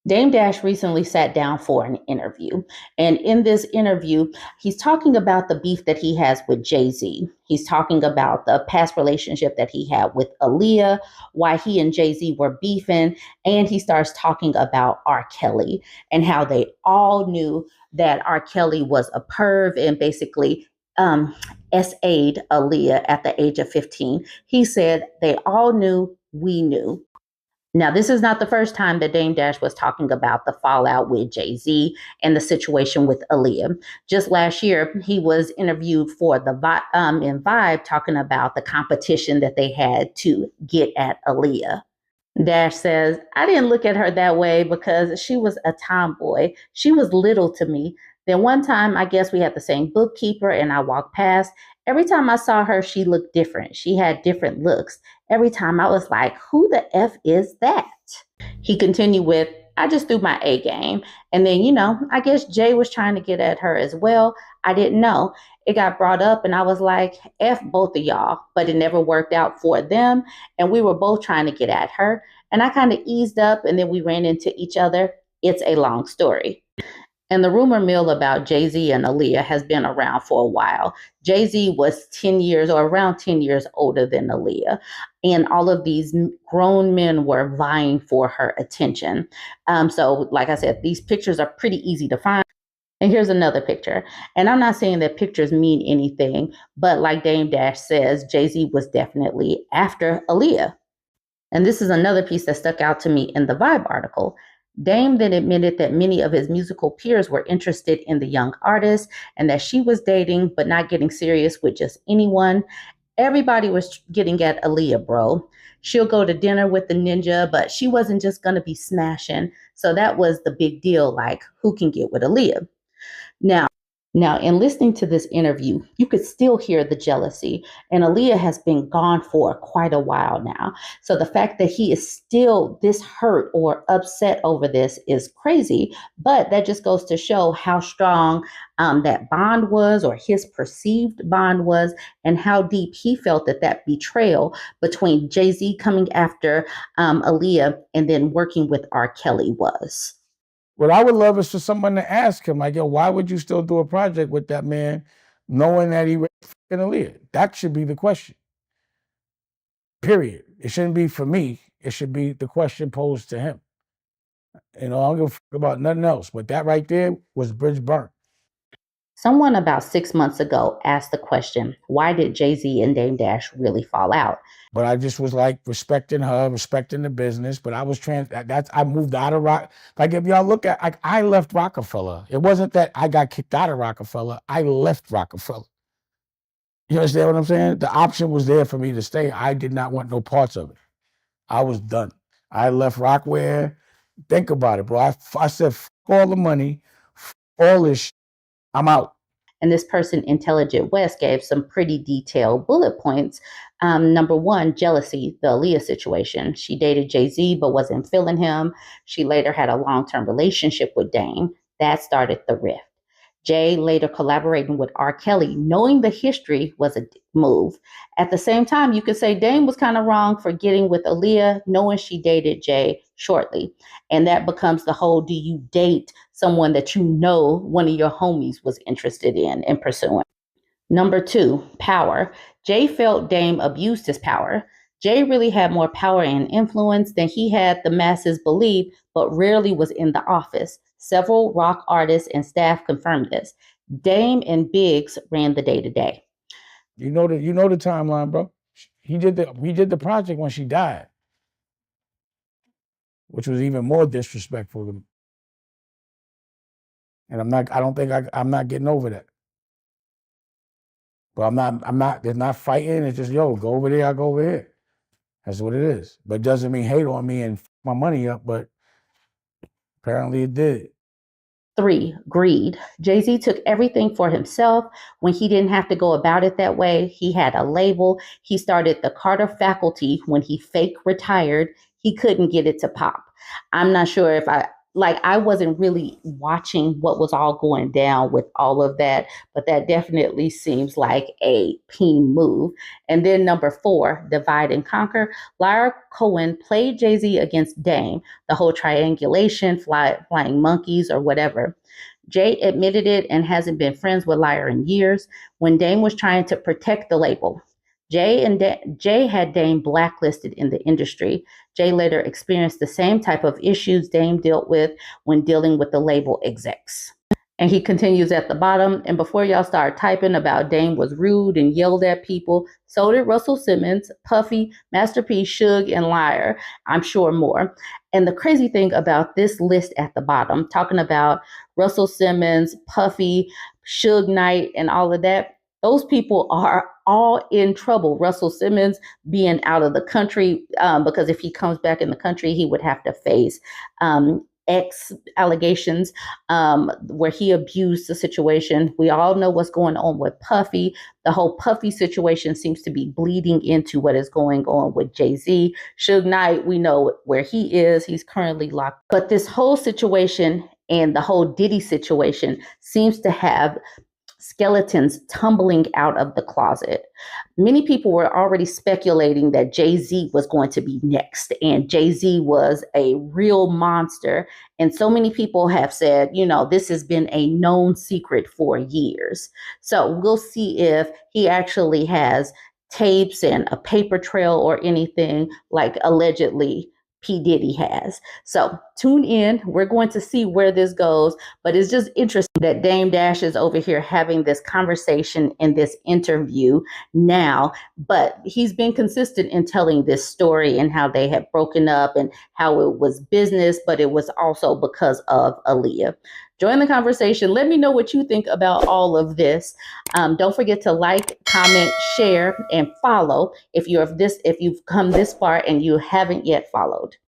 Dame Dash recently sat down for an interview. And in this interview, he's talking about the beef that he has with Jay-Z. He's talking about the past relationship that he had with Aaliyah, why he and Jay-Z were beefing. And he starts talking about R. Kelly and how they all knew that R. Kelly was a perv and basically SA'd Aaliyah at the age of 15. He said, they all knew, we knew. Now, this is not the first time that Dame Dash was talking about the fallout with Jay-Z and the situation with Aaliyah. Just last year, he was interviewed for the in Vibe talking about the competition that they had to get at Aaliyah. Dash says, I didn't look at her that way because she was a tomboy. She was little to me. Then one time, I guess we had the same bookkeeper and I walked past. Every time I saw her, she looked different. She had different looks. Every time I was like, who the F is that? He continued with, I just threw my A game. And then, I guess Jay was trying to get at her as well. I didn't know. It got brought up and I was like, F both of y'all, but it never worked out for them. And we were both trying to get at her. And I kind of eased up and then we ran into each other. It's a long story. And the rumor mill about Jay-Z and Aaliyah has been around for a while. Jay-Z was 10 years or around 10 years older than Aaliyah. And all of these grown men were vying for her attention. So like I said, these pictures are pretty easy to find. And here's another picture. And I'm not saying that pictures mean anything, but like Dame Dash says, Jay-Z was definitely after Aaliyah. And this is another piece that stuck out to me in the Vibe article. Dame then admitted that many of his musical peers were interested in the young artist and that she was dating but not getting serious with just anyone. Everybody was getting at Aaliyah, bro. She'll go to dinner with the ninja, but she wasn't just going to be smashing. So that was the big deal, like who can get with Aaliyah? Now, in listening to this interview, you could still hear the jealousy. And Aaliyah has been gone for quite a while now. So the fact that he is still this hurt or upset over this is crazy. But that just goes to show how strong that bond was, or his perceived bond was, and how deep he felt that betrayal between Jay-Z coming after Aaliyah and then working with R. Kelly was. What I would love is for someone to ask him, like, yo, why would you still do a project with that man knowing that he raped Aaliyah? That should be the question. Period. It shouldn't be for me. It should be the question posed to him. I don't give a fuck about nothing else. But that right there was bridge burnt. Someone about 6 months ago asked the question, why did Jay-Z and Dame Dash really fall out? But I just was like respecting her, respecting the business. But I was I moved out of rock. Like if y'all look at, I left Roc-A-Fella. It wasn't that I got kicked out of Roc-A-Fella. I left Roc-A-Fella. You understand what I'm saying? The option was there for me to stay. I did not want no parts of it. I was done. I left Rockware. Think about it, bro. I said, f all the money, f all this shit. I'm out. And this person, Intelligent West, gave some pretty detailed bullet points. Number one, jealousy, the Aaliyah situation. She dated Jay-Z but wasn't feeling him. She later had a long-term relationship with Dame. That started the rift. Jay later collaborating with R. Kelly, knowing the history was a move. At the same time, you could say Dame was kind of wrong for getting with Aaliyah, knowing she dated Jay shortly. And that becomes the whole, do you date someone that you know one of your homies was interested in and pursuing? Number two, power. Jay felt Dame abused his power. Jay really had more power and influence than he had the masses believe, but rarely was in the office. Several rock artists and staff confirmed this. Dame and Biggs ran the day-to-day. You know the timeline, bro. We did the project when she died, which was even more disrespectful. And I'm not getting over that. But they're not fighting. It's just, yo, go over there, I go over here. That's what it is. But it doesn't mean hate on me and f my money up, but apparently it did. 3, greed. Jay-Z took everything for himself when he didn't have to go about it that way. He had a label. He started the Carter Faculty when he fake retired. He couldn't get it to pop. I'm not sure if like I wasn't really watching what was all going down with all of that, but that definitely seems like a P move. And then number 4, divide and conquer. Lyor Cohen played Jay-Z against Dame, the whole triangulation, flying monkeys or whatever. Jay admitted it and hasn't been friends with Lyor in years. When Dame was trying to protect the label, Jay had Dame blacklisted in the industry. Jay later experienced the same type of issues Dame dealt with when dealing with the label execs. And he continues at the bottom. And before y'all start typing about Dame was rude and yelled at people, so did Russell Simmons, Puffy, Master P, Suge, and Lyor. I'm sure more. And the crazy thing about this list at the bottom, talking about Russell Simmons, Puffy, Suge Knight, and all of that, those people are all in trouble. Russell Simmons being out of the country because if he comes back in the country, he would have to face X allegations where he abused the situation. We all know what's going on with Puffy. The whole Puffy situation seems to be bleeding into what is going on with Jay-Z. Suge Knight, we know where he is. He's currently locked. But this whole situation and the whole Diddy situation seems to have skeletons tumbling out of the closet. Many people were already speculating that Jay-Z was going to be next, and Jay-Z was a real monster. And so many people have said, you know, this has been a known secret for years. So we'll see if he actually has tapes and a paper trail or anything like allegedly P. Diddy has. So tune in. We're going to see where this goes, but it's just interesting that Dame Dash is over here having this conversation in this interview now, but he's been consistent in telling this story and how they have broken up and how it was business, but it was also because of Aaliyah. Join the conversation. Let me know what you think about all of this. Don't forget to like, comment, share, and follow if you've come this far and you haven't yet followed.